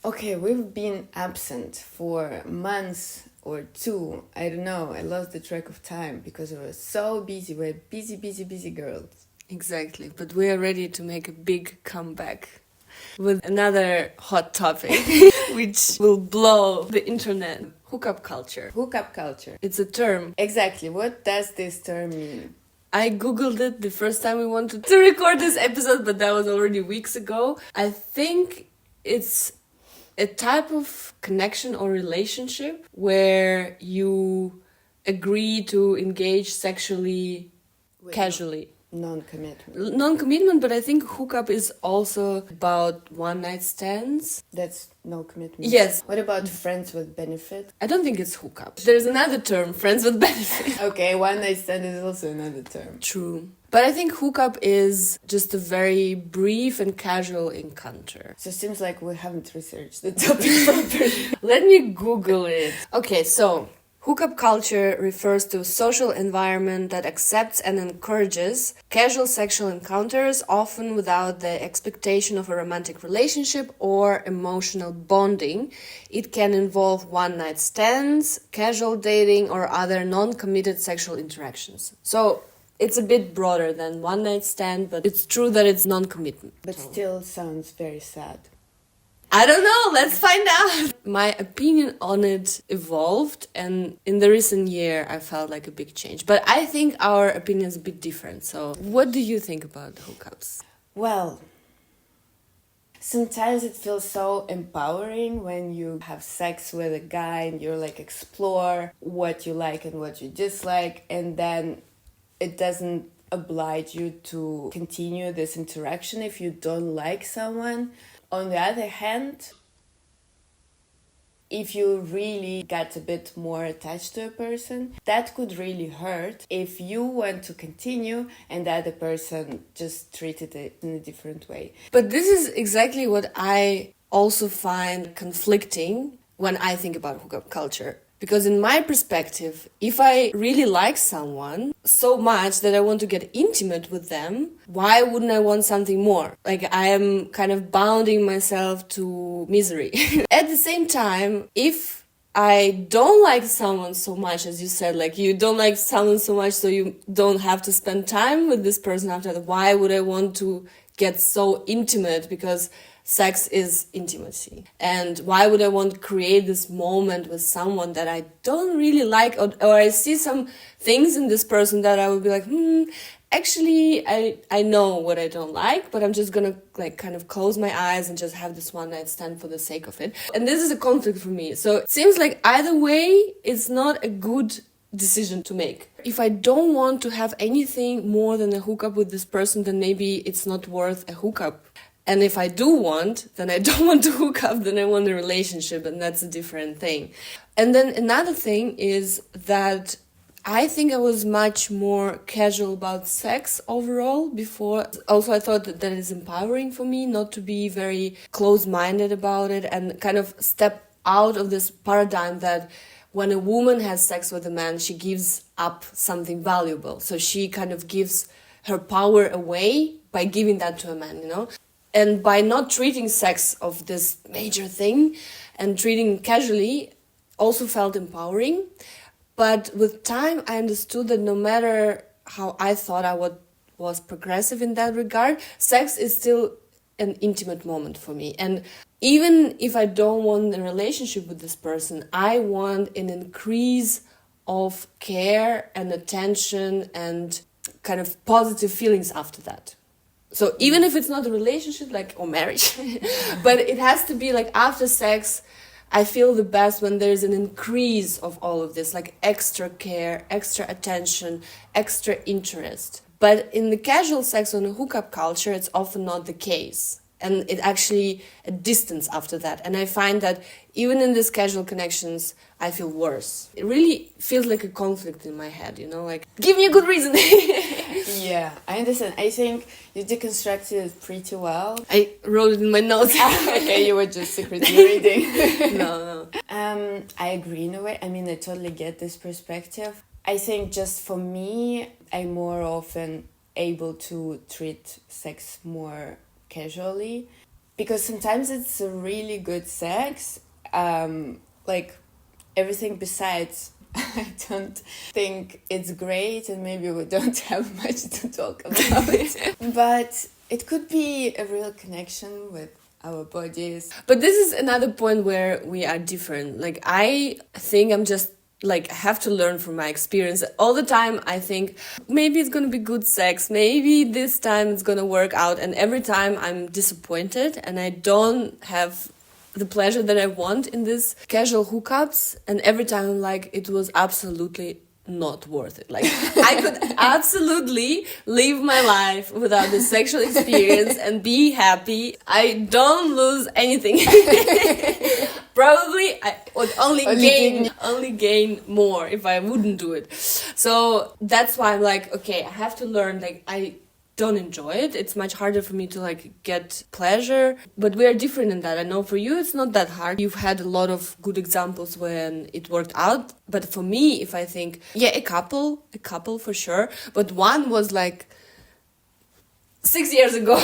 Okay, we've been absent for months or two. I don't know. I lost the track of time because we were so busy. We're busy girls. Exactly, but we are ready to make a big comeback with another hot topic, which will blow the internet. Hookup culture. Hookup culture. It's a term. Exactly. What does this term mean? I googled it the first time we wanted to record this episode, but that was already weeks ago. I think it's a type of connection or relationship where you agree to engage sexually casually. Non-commitment. Non-commitment, but I think hookup is also about one-night stands. That's no commitment. Yes. What about friends with benefit? I don't think it's hookup. There's another term, friends with benefit. Okay, one-night stand is also another term. True. But I think hookup is just a very brief and casual encounter. So it seems like we haven't researched the topic properly. Let me Google it. Okay, so hookup culture refers to a social environment that accepts and encourages casual sexual encounters, often without the expectation of a romantic relationship or emotional bonding. It can involve one-night stands, casual dating, or other non-committed sexual interactions. So it's a bit broader than one-night stand, but it's true that it's non-commitment. But still sounds very sad. I don't know, let's find out. My opinion on it evolved, and in the recent year I felt like a big change. But I think our opinion is a bit different. So what do you think about hookups? Well, sometimes it feels so empowering when you have sex with a guy and you're like explore what you like and what you dislike, and then it doesn't oblige you to continue this interaction if you don't like someone. On the other hand, if you really get a bit more attached to a person, that could really hurt if you want to continue and the other person just treated it in a different way. But this is exactly what I also find conflicting when I think about hookup culture. Because in my perspective, if I really like someone so much that I want to get intimate with them, why wouldn't I want something more? Like, I am kind of bounding myself to misery. At the same time, if I don't like someone so much, as you said, like you don't like someone so much so you don't have to spend time with this person after that, why would I want to get so intimate? Because sex is intimacy. And why would I want to create this moment with someone that I don't really like, or I see some things in this person that I would be like, actually, I know what I don't like, but I'm just gonna like kind of close my eyes and just have this one night stand for the sake of it. And this is a conflict for me. So it seems like either way, it's not a good decision to make. If I don't want to have anything more than a hookup with this person, then maybe it's not worth a hookup. And if I do want, then I don't want to hook up, then I want a relationship, and that's a different thing. And then another thing is that I think I was much more casual about sex overall before. Also, I thought that is empowering for me not to be very close-minded about it and kind of step out of this paradigm that when a woman has sex with a man, she gives up something valuable. So she kind of gives her power away by giving that to a man, you know? And by not treating sex of this major thing and treating it casually also felt empowering. But with time, I understood that no matter how I thought I was progressive in that regard, sex is still an intimate moment for me. And even if I don't want a relationship with this person, I want an increase of care and attention and kind of positive feelings after that. So even if it's not a relationship, like, or marriage, but it has to be like after sex, I feel the best when there's an increase of all of this, like extra care, extra attention, extra interest. But in the casual sex or in the hookup culture, it's often not the case. And it actually a distance after that. And I find that even in these casual connections, I feel worse. It really feels like a conflict in my head, you know, like, give me a good reason. Yeah, I understand. I think you deconstructed it pretty well. I wrote it in my notes. Okay, you were just secretly reading. No. I agree in a way. I mean, I totally get this perspective. I think just for me, I'm more often able to treat sex more casually because sometimes it's a really good sex, like everything besides I don't think it's great, and maybe we don't have much to talk about. But it could be a real connection with our bodies. But this is another point where we are different. Like, I think I'm just like, I have to learn from my experience. All the time I think maybe it's gonna be good sex, maybe this time it's gonna work out, and every time I'm disappointed and I don't have the pleasure that I want in these casual hookups, and every time I'm like, it was absolutely not worth it. Like, I could absolutely live my life without the sexual experience and be happy. I don't lose anything. Probably I would only gain more if I wouldn't do it. So that's why I'm like, okay, I have to learn. Like, I don't enjoy it. It's much harder for me to like get pleasure, but we are different in that. I know for you it's not that hard. You've had a lot of good examples when it worked out, but for me, if I think, yeah, a couple for sure, but one was like 6 years ago.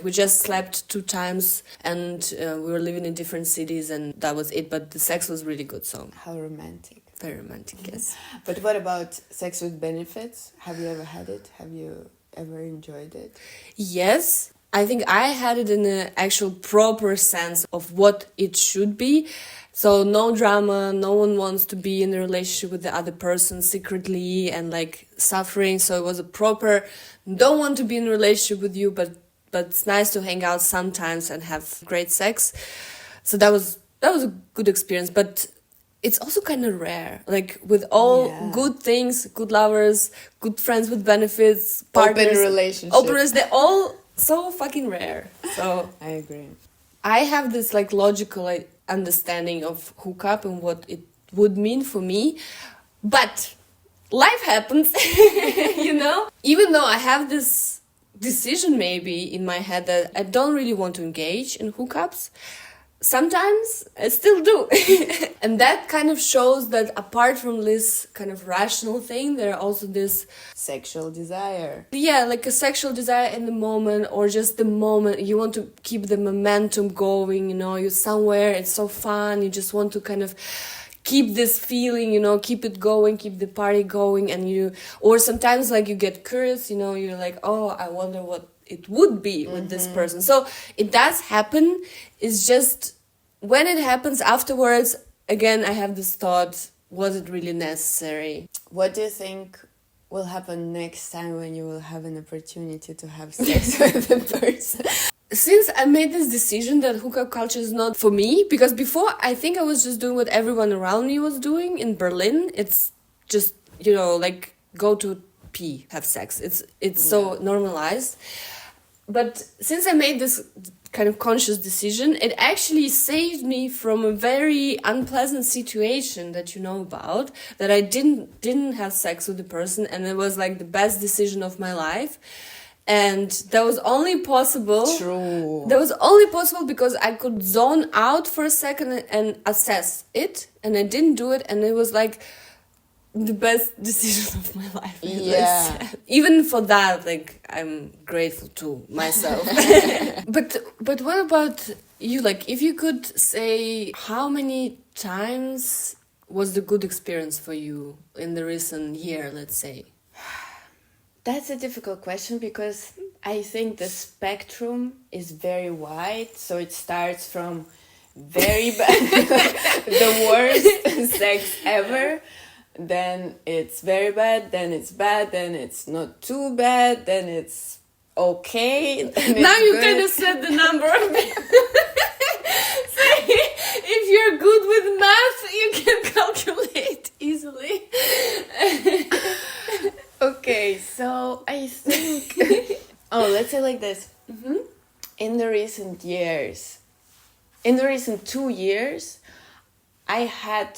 We just slept 2 times, and we were living in different cities, and that was it, but the sex was really good. So How romantic. very romantic. Yes. But what about sex with benefits? Have you ever had it? Have you ever enjoyed it? Yes, I think I had it in an actual proper sense of what it should be. So no drama, no one wants to be in a relationship with the other person secretly and like suffering. So it was a proper, don't want to be in a relationship with you, but it's nice to hang out sometimes and have great sex. So that was a good experience, but it's also kind of rare. Like, with all good things, good lovers, good friends with benefits, partners, open relationships, they're all so fucking rare. So I agree. I have this like logical understanding of hookup and what it would mean for me, but life happens, you know? Even though I have this decision maybe in my head that I don't really want to engage in hookups, sometimes I still do. And that kind of shows that apart from this kind of rational thing, there are also this sexual desire. Yeah, like a sexual desire in the moment, or just the moment. You want to keep the momentum going, you know, you're somewhere, it's so fun, you just want to kind of keep this feeling, you know, keep it going, keep the party going, or sometimes like you get curious, you know, you're like, oh, I wonder what it would be with this person. So it does happen. It's just when it happens afterwards, again, I have this thought, was it really necessary? What do you think will happen next time when you will have an opportunity to have sex with a person? Since I made this decision that hookup culture is not for me, because before I think I was just doing what everyone around me was doing in Berlin. It's just, you know, like go to pee, have sex. It's so normalized. But since I made this kind of conscious decision, it actually saved me from a very unpleasant situation that you know about, that I didn't have sex with the person, and it was like the best decision of my life. And that was only possible. True. That was only possible because I could zone out for a second and assess it, and I didn't do it, and it was like the best decision of my life. Yeah. Even for that, like, I'm grateful to myself. But what about you? Like, if you could say, how many times was the good experience for you in the recent year, let's say? That's a difficult question because I think the spectrum is very wide. So it starts from very bad, the worst sex ever. Then it's very bad, then it's bad, then it's not too bad, then it's okay. Now you kind of said the number of if you're good with math, you can calculate easily. Okay, so I think... let's say like this. Mm-hmm. In the recent 2 years, I had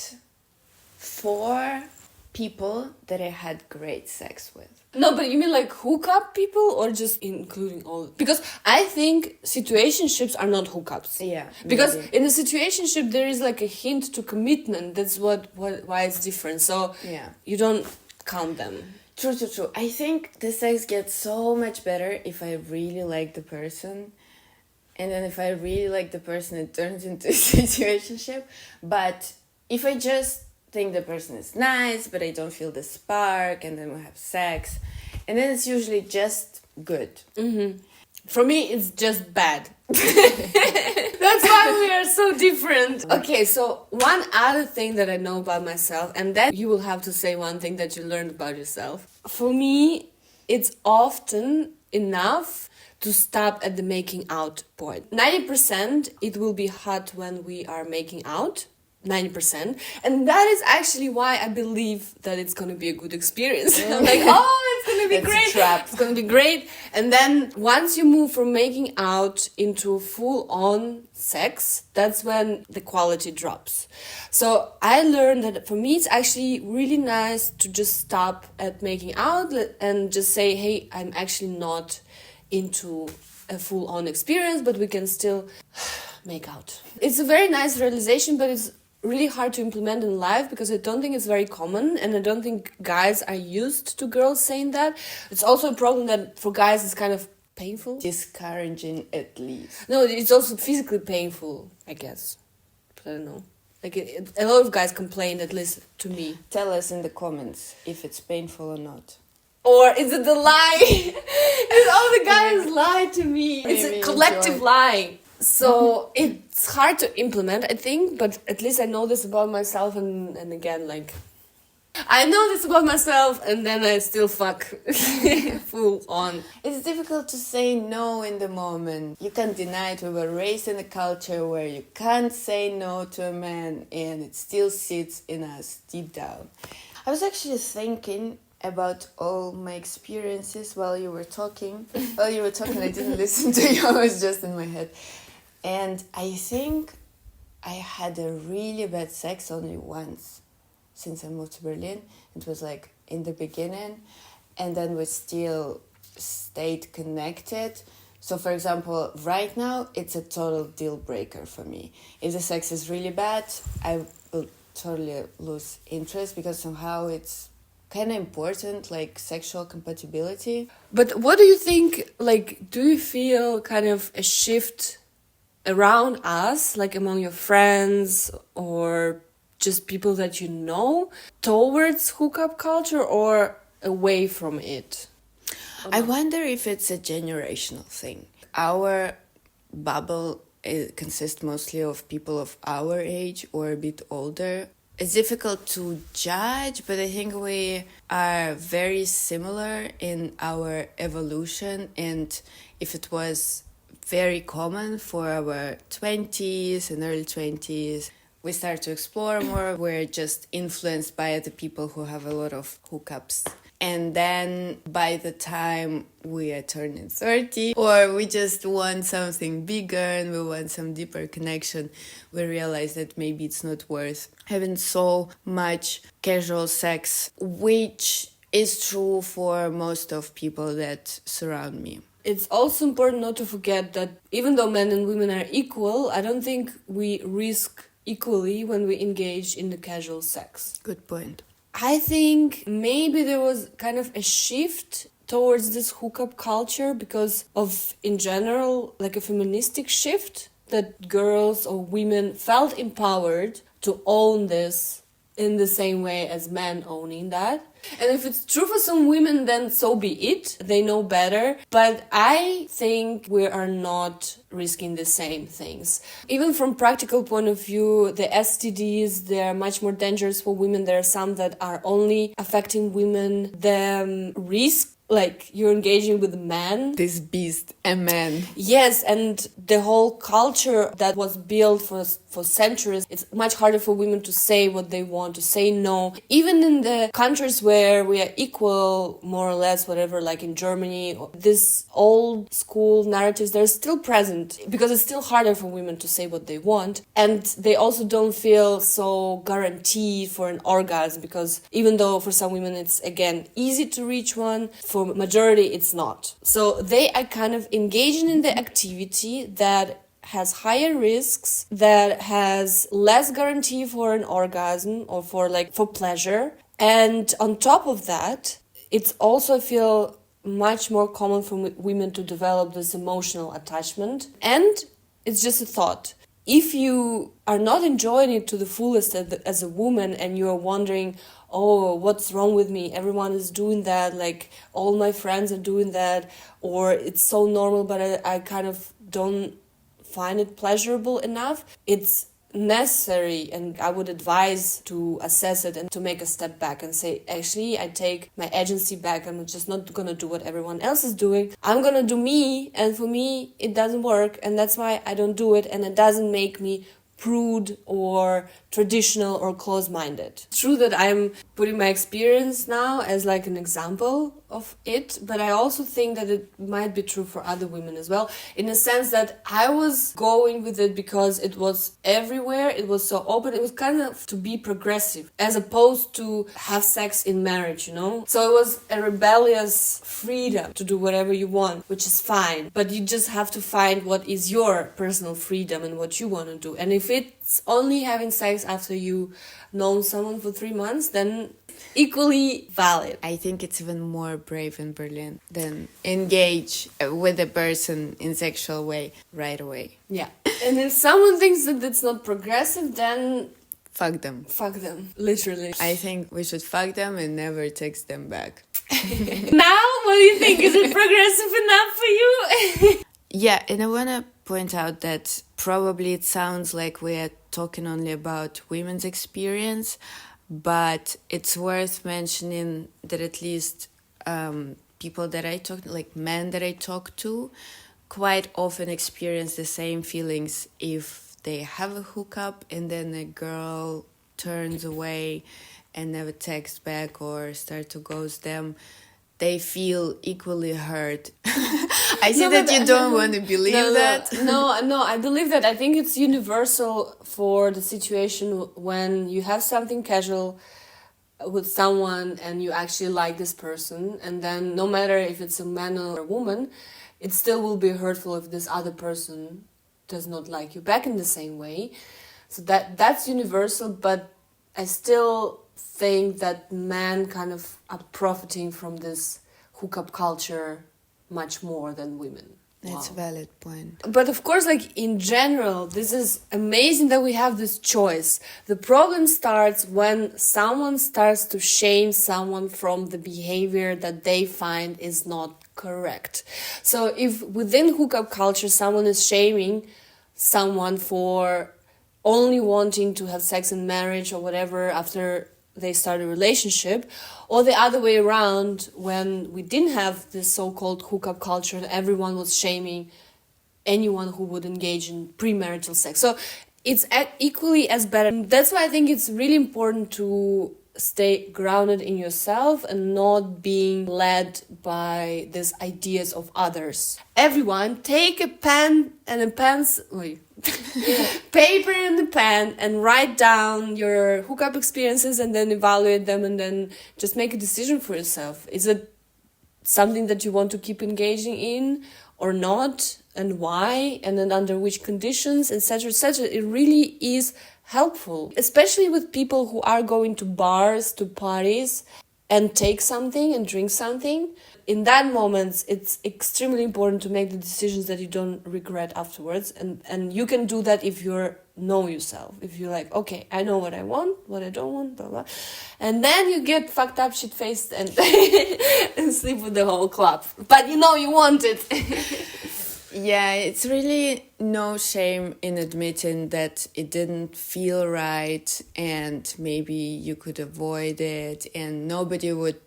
4 people that I had great sex with. No, but you mean like hookup people, or just including all? Because I think situationships are not hookups. Yeah. Because maybe. in a situationship there is like a hint to commitment. That's why it's different. So Yeah. you don't count them. True. I think the sex gets so much better if I really like the person. And then if I really like the person, it turns into a situationship. But if I just think the person is nice, but I don't feel the spark, and then we have sex, and then it's usually just good. For me, it's just bad. That's why we are so different. Okay, so one other thing that I know about myself, and then you will have to say one thing that you learned about yourself. For me, it's often enough to stop at the making out point. 90% it will be hot when we are making out. 90%. And that is actually why I believe that it's going to be a good experience. I'm like, oh, it's going to be great. It's going to be great. And then once you move from making out into full-on sex, that's when the quality drops. So I learned that for me, it's actually really nice to just stop at making out and just say, hey, I'm actually not into a full-on experience, but we can still make out. It's a very nice realization, but it's really hard to implement in life because I don't think it's very common, and I don't think guys are used to girls saying that. It's also a problem that for guys it's kind of painful. Discouraging at least. No, it's also physically painful, I guess. But I don't know. Like a lot of guys complain, at least to me. Tell us in the comments if it's painful or not. Or is it the lie? Is all the guys lie to me? It's a collective lie. So it's hard to implement, I think, but at least I know this about myself, and again, like, I know this about myself, and then I still fuck full on. It's difficult to say no in the moment. You can't deny it. We were raised in a culture where you can't say no to a man, and it still sits in us deep down. I was actually thinking about all my experiences while you were talking. I didn't listen to you. I was just in my head. And I think I had a really bad sex only once since I moved to Berlin. It was like in the beginning, and then we still stayed connected. So for example, right now, it's a total deal breaker for me. If the sex is really bad, I will totally lose interest because somehow it's kind of important, like sexual compatibility. But what do you think, like, do you feel kind of a shift around us, like among your friends or just people that you know, towards hookup culture or away from it? I wonder if it's a generational thing. Our bubble consists mostly of people of our age or a bit older. It's difficult to judge, but I think we are very similar in our evolution, and if it was very common for our 20s and early 20s, we start to explore more. We're just influenced by the people who have a lot of hookups. And then by the time we are turning 30, or we just want something bigger and we want some deeper connection, we realize that maybe it's not worth having so much casual sex, which is true for most of people that surround me. It's also important not to forget that even though men and women are equal, I don't think we risk equally when we engage in the casual sex. Good point. I think maybe there was kind of a shift towards this hookup culture because of, in general, like a feministic shift, that girls or women felt empowered to own this in the same way as men owning that. And if it's true for some women, then so be it. They know better. But I think we are not risking the same things. Even from practical point of view, the STDs, they're much more dangerous for women. There are some that are only affecting women. The risk, like you're engaging with a man. This beast, a man. Yes, and the whole culture that was built for centuries, it's much harder for women to say what they want, to say no. Even in the countries where we are equal, more or less, whatever, like in Germany, this old school narratives, they're still present because it's still harder for women to say what they want. And they also don't feel so guaranteed for an orgasm because even though for some women it's, again, easy to reach one, for majority it's not. So they are kind of engaging in the activity that has higher risks, that has less guarantee for an orgasm or for pleasure. And on top of that, it's also, I feel, much more common for women to develop this emotional attachment. And it's just a thought. If you are not enjoying it to the fullest as a woman, and you are wondering, oh, what's wrong with me? Everyone is doing that, like all my friends are doing that, or it's so normal, but I kind of don't find it pleasurable enough. It's necessary, and I would advise to assess it and to make a step back and say, actually, I take my agency back. I'm just not gonna do what everyone else is doing. I'm gonna do me, and for me it doesn't work, and that's why I don't do it, and it doesn't make me prude or traditional or close-minded. It's true that I'm putting my experience now as like an example of it, but I also think that it might be true for other women as well, in a sense that I was going with it because it was everywhere, it was so open, it was kind of to be progressive, as opposed to have sex in marriage, you know? So it was a rebellious freedom to do whatever you want, which is fine, but you just have to find what is your personal freedom and what you want to do. And if it's only having sex after you known someone for 3 months, then equally valid. I think it's even more brave in Berlin than engage with a person in sexual way right away. Yeah. And if someone thinks that it's not progressive, then fuck them. Fuck them, literally. I think we should fuck them and never text them back. Now, what do you think? Is it progressive enough for you? Yeah, and I want to point out that probably it sounds like we are talking only about women's experience, but it's worth mentioning that at least people that I talk, like men that I talk to, quite often experience the same feelings if they have a hookup and then a girl turns away and never texts back or start to ghost them. They feel equally hurt. I see that you don't want to believe that. No, I believe that. I think it's universal for the situation when you have something casual with someone and you actually like this person, and then no matter if it's a man or a woman, it still will be hurtful if this other person does not like you back in the same way. So that's universal, but I still think that men kind of are profiting from this hookup culture much more than women. That's a valid point. But of course, like in general, this is amazing that we have this choice. The problem starts when someone starts to shame someone from the behavior that they find is not correct. So if within hookup culture someone is shaming someone for only wanting to have sex in marriage or whatever after they start a relationship, or the other way around, when we didn't have this so-called hookup culture, everyone was shaming anyone who would engage in premarital sex. So it's equally as bad. And that's why I think it's really important to stay grounded in yourself and not being led by these ideas of others. Everyone, take a pen and a pencil, paper and a pen, and write down your hookup experiences and then evaluate them, and then just make a decision for yourself. Is it something that you want to keep engaging in or not, and why, and then under which conditions, etc., etc. It really is helpful, especially with people who are going to bars, to parties, and take something and drink something. In that moment, it's extremely important to make the decisions that you don't regret afterwards. And you can do that if you know yourself. If you're like, okay, I know what I want, what I don't want, blah, blah. And then you get fucked up, shit-faced, and, and sleep with the whole club. But you know you want it. Yeah, it's really no shame in admitting that it didn't feel right and maybe you could avoid it and nobody would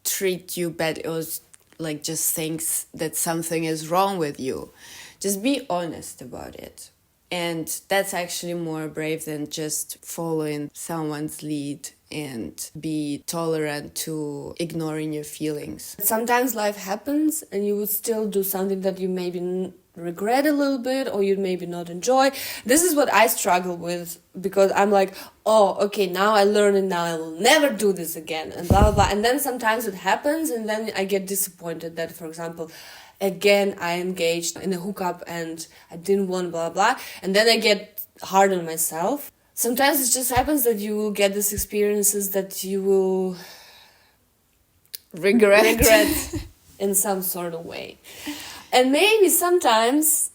treat you bad. It was like just thinks that something is wrong with you. Just be honest about it. And that's actually more brave than just following someone's lead and be tolerant to ignoring your feelings. Sometimes life happens and you would still do something that you maybe regret a little bit or you maybe not enjoy. This is what I struggle with, because I'm like, oh, okay, now I learned it, now I will never do this again, and blah, blah, blah. And then sometimes it happens and then I get disappointed that, for example, again, I engaged in a hookup and I didn't want blah, blah. And then I get hard on myself. Sometimes it just happens that you will get these experiences that you will regret. in some sort of way. And maybe sometimes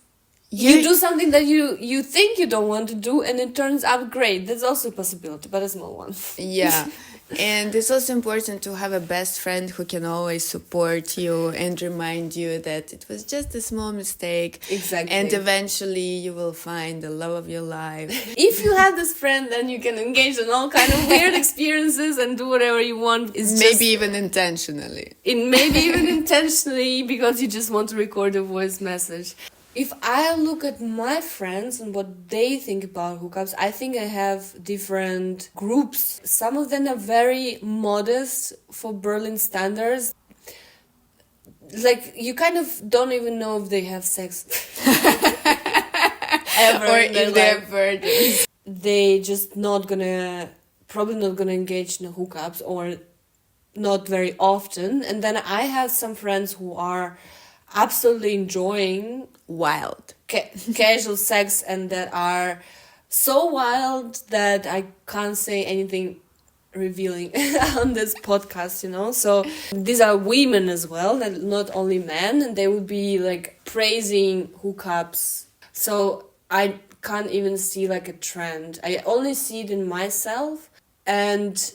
you do something that you think you don't want to do and it turns out great. That's also a possibility, but a small one. Yeah. And it's also important to have a best friend who can always support you and remind you that it was just a small mistake. Exactly. And eventually you will find the love of your life. If you have this friend, then you can engage in all kind of weird experiences and do whatever you want. Maybe even intentionally. Maybe even intentionally, because you just want to record a voice message. If I look at my friends and what they think about hookups, I think I have different groups. Some of them are very modest for Berlin standards. Like, you kind of don't even know if they have sex. Ever. Or if they're virgins. They just probably not gonna engage in hookups, or not very often. And then I have some friends who are absolutely enjoying wild casual sex, and that are so wild that I can't say anything revealing on this podcast, you know. So these are women as well, not only men, and they would be like praising hookups. So I can't even see like a trend. I only see it in myself, and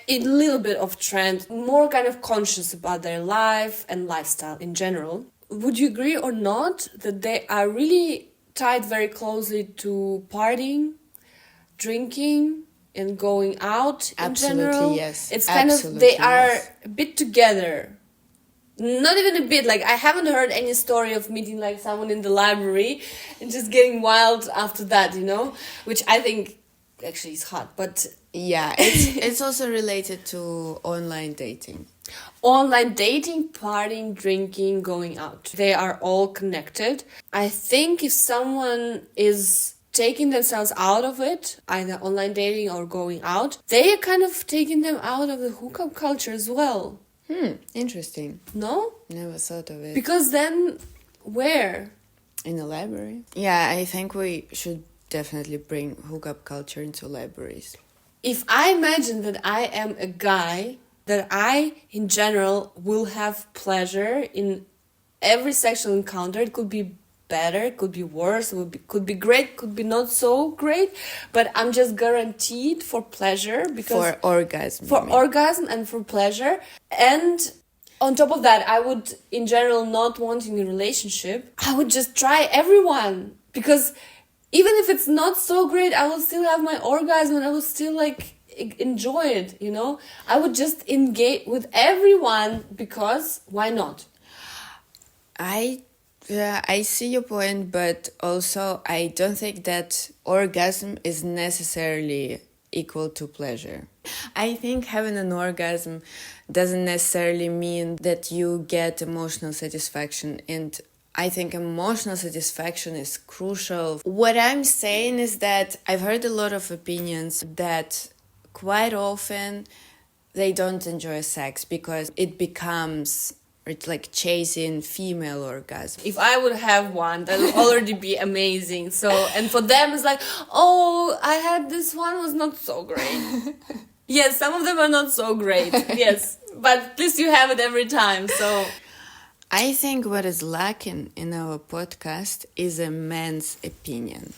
a little bit of trend, more kind of conscious about their life and lifestyle in general. Would you agree or not that they are really tied very closely to partying, drinking, and going out in general? Absolutely, yes. It's kind of, they are a bit together. Not even a bit, like I haven't heard any story of meeting like someone in the library and just getting wild after that, you know? Which I think actually is hot, but... Yeah, it's also related to online dating. Online dating, partying, drinking, going out. They are all connected. I think if someone is taking themselves out of it, either online dating or going out, they are kind of taking them out of the hookup culture as well. Interesting. No? Never thought of it. Because then, where? In the library? Yeah, I think we should definitely bring hookup culture into libraries. If I imagine that I am a guy, that I, in general, will have pleasure in every sexual encounter, it could be better, it could be worse, could be great, could be not so great, but I'm just guaranteed for pleasure. Because for orgasm. For orgasm and for pleasure. And on top of that, I would, in general, not wanting a relationship, I would just try everyone. Because even if it's not so great, I will still have my orgasm and I will still like enjoy it, you know? I would just engage with everyone, because why not? I see your point, but also I don't think that orgasm is necessarily equal to pleasure. I think having an orgasm doesn't necessarily mean that you get emotional satisfaction, and I think emotional satisfaction is crucial. What I'm saying is that I've heard a lot of opinions that quite often they don't enjoy sex because it becomes like chasing female orgasm. If I would have one, that would already be amazing. So, and for them it's like, oh, I had this one, was not so great. Yes, some of them are not so great. Yes, but at least you have it every time. So I think what is lacking in our podcast is a man's opinion.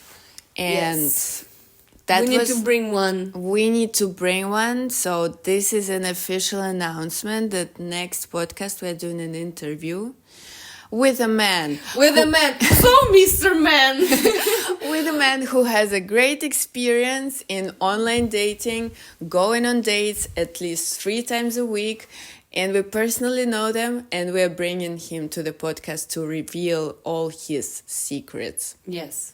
And yes. We need to bring one. We need to bring one. So this is an official announcement that next podcast we're doing an interview with a man. With a man. So, Mr. Man. With a man who has a great experience in online dating, going on dates at least 3 times a week. And we personally know them, and we're bringing him to the podcast to reveal all his secrets. Yes.